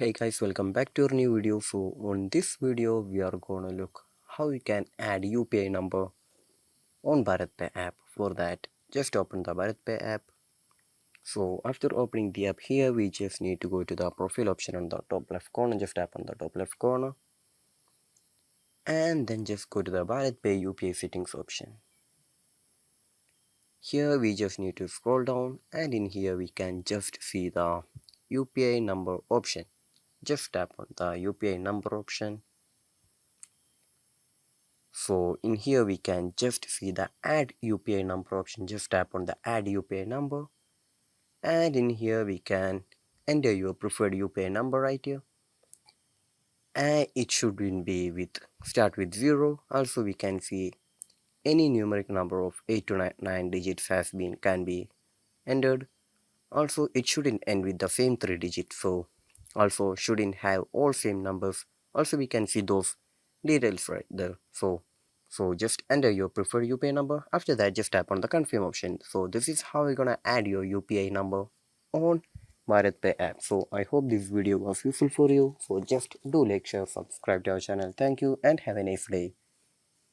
Hey guys, welcome back to our new video. So on this video we are gonna look how you can add UPI number on Bharatpe app. For that, just open the Bharatpe app. So after opening the app here, we just need to go to the profile option on the top left corner. Just tap on the top left corner and then just go to the Bharatpe UPI settings option. Here we just need to scroll down and in here we can just see the UPI number option. Just tap on the UPI number option. So in here we can just see the add UPI number option. Just tap on the add UPI number and in here we can enter your preferred UPI number right here, and it should be with start with 0. Also we can see any numeric number of 8 to 9 digits can be entered. Also it shouldn't end with the same 3 digits, so also shouldn't have all same numbers. Also we can see those details right there. So just enter your preferred UPI number. After that, just tap on the confirm option. So this is how you're gonna add your UPI number on Bharatpe app. So I hope this video was useful for you. So just do like, share, subscribe to our channel. Thank you and have a nice day.